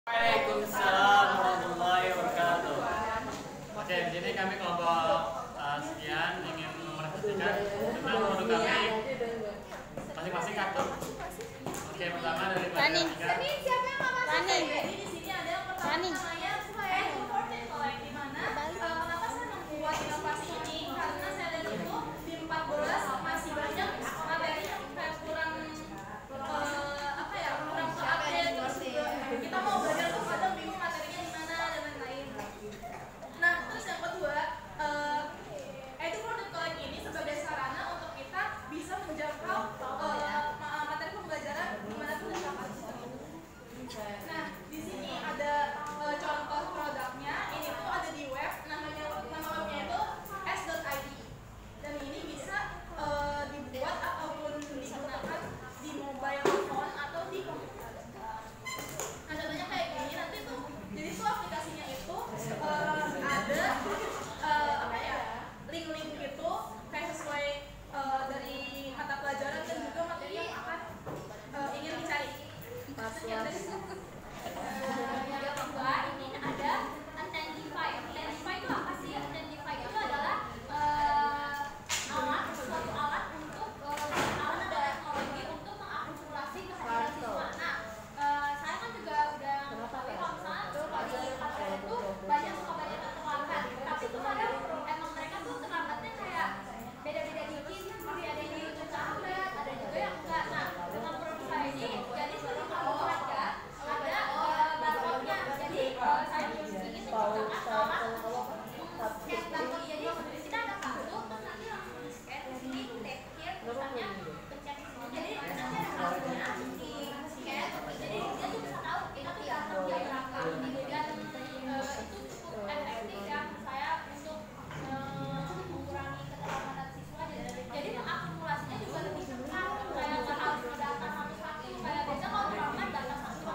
Waalaikumsalam warahmatullahi wabarakatuh. Oke, di sini kami kelompok sekian ingin mempresentasikan tentang produk kami masing-masing kartu. Oke, pertama dari Running. Rani. Siapa yang nggak masuk? Jadi di sini ada yang pertama namanya Important Collect, di mana kenapa saya membuat inovasi ini karena saya lihat itu di 14 masih banyak materi yang kayak kurang kurang terupdate, terus juga kita mau belajar tuh kadang bingung materinya di mana dan lain-lain. Nah, terus yang kedua, Important Collect ini sebagai sarana untuk kita bisa menjangkau materi pembelajaran dimanapun dan kapanpun. Nah, di sini ada contoh produknya. Ini tuh ada di web, nama webnya itu s.id. Dan ini bisa dibuat ataupun digunakan di mobile phone atau di komputer. Nah, contohnya kayak gini. Nanti tuh, jadi tuh aplikasinya itu ada link-link gitu, kayak sesuai dari mata pelajaran dan juga materi yang akan ingin dicari. Yang kedua ini ada Identify. Identify itu apa sih? Identify itu adalah suatu alat untuk alat dan teknologi untuk mengakumulasi kehadiran siswa. Nah, saya kan juga udah mengetahui kalau misalnya di kampus itu banyak terlambat. Tapi tuh kadang emang mereka tuh terlambatnya kayak beda-beda dikit. Seperti ada yang dihitung terlambat, ada juga yang enggak. Nah, dengan produk saya ini jadi seluruh warga ada barcode-nya. Jadi saya ingin menciptakan alat scan barcode. Jadi di sini ada kartu, terus nanti langsung di scan di sini, tap here, misalnya pencet di sini. Jadi nanti ada kartunya di scan. Jadi dia tuh bisa tahu kita tuh datang jam berapa. Dan itu cukup efektif ya saya untuk mengurangi keterlambatan siswa. Jadi mengakumulasinya juga lebih cepat. Kayak nggak harus data satu-satu. Kayak biasa kalau terlambat data satu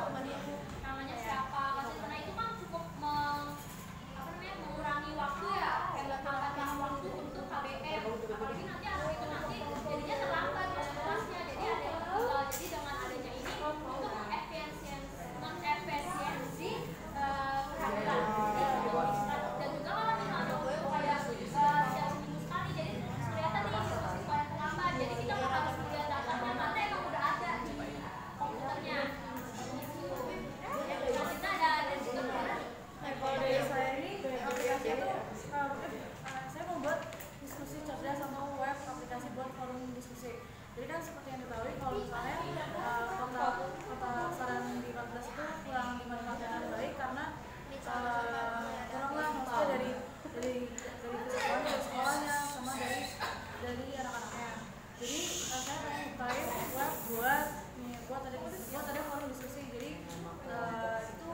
namanya siapa kasih. Nah itu kan cukup mengurangi waktu ya, kayak tambahkan waktu untuk KBM. Apalagi nanti anak itu nanti jadinya terlambat kelasnya. Jadi ada yang tinggal. Jadi dengan adanya ini untuk mengefisiensi kehadiran dan juga kalau misalnya kayak setiap seminggu sekali, jadi kelihatan nih siswa yang terlambat. Jadi kita nggak harus melihat datanya mana emang udah ada di komputernya. Selanjutnya ada juga kalau dari saya ini aplikasi itu saya membuat diskusi cerdas sama web aplikasi buat forum diskusi. Jadi kan seperti yang diketahui kalau misalnya kota saran di 14 itu kurang dimanfaatkan dengan baik karena kuranglah maksudnya dari sekolahnya sama dari anak-anaknya. Jadi saya pengen bukain web buat ada forum diskusi. Jadi itu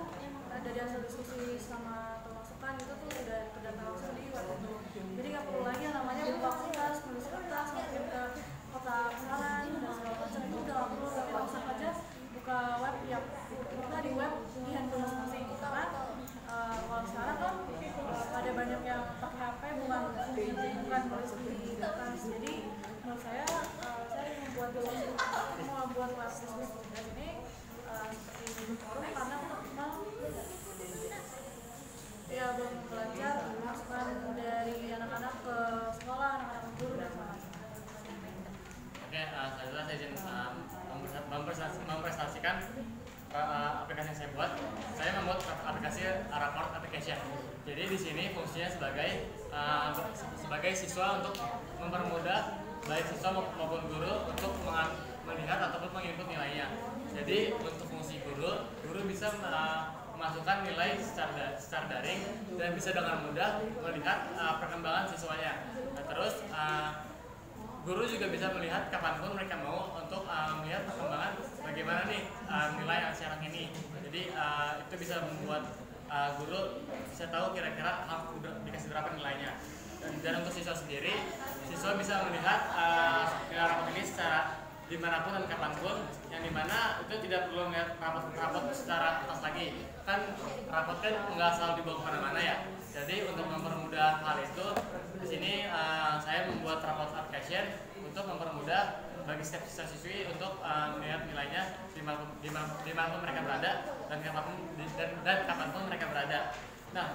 dari hasil diskusi sama pemasukan itu tuh udah terdata langsung di web itu. Jadi nggak perlu lagi yang namanya buka kertas, nulis kertas, masukin ke kota saran dan segala macam. Itu udah nggak perlu, tapi langsung aja buka web yang buka di web di handphone masing-masing. Karena kalau sekarang kan ada banyak yang pakai HP bukan nulis di kertas. Jadi menurut saya membuat web bisnis ini seperti forum karena ya belum belajar masukan dari anak-anak ke sekolah, anak-anak guru dan sebagainya. Oke, selanjutnya saya izin mempresentasikan aplikasi yang saya buat. Saya membuat aplikasi Rapport Application. Jadi di sini fungsinya sebagai siswa untuk mempermudah baik siswa maupun guru untuk melihat ataupun menginput nilainya. Jadi untuk fungsi guru bisa memasukkan nilai secara daring dan bisa dengan mudah melihat perkembangan siswanya. Nah, terus guru juga bisa melihat kapanpun mereka mau untuk melihat perkembangan bagaimana nih nilai anak ini. Jadi itu bisa membuat guru bisa tahu kira-kira dikasih berapa nilainya. Dan untuk siswa sendiri, siswa bisa melihat nilai rapot ini secara dimanapun dan kapanpun, yang dimana itu tidak perlu melihat rapot secara kertas lagi. Kan rapot kan nggak selalu dibawa kemana-mana ya. Jadi untuk mempermudah hal itu, di sini saya membuat Rapport Application untuk mempermudah bagi setiap siswa-siswi untuk melihat nilainya dimanapun mereka berada dan kapanpun mereka berada. Nah,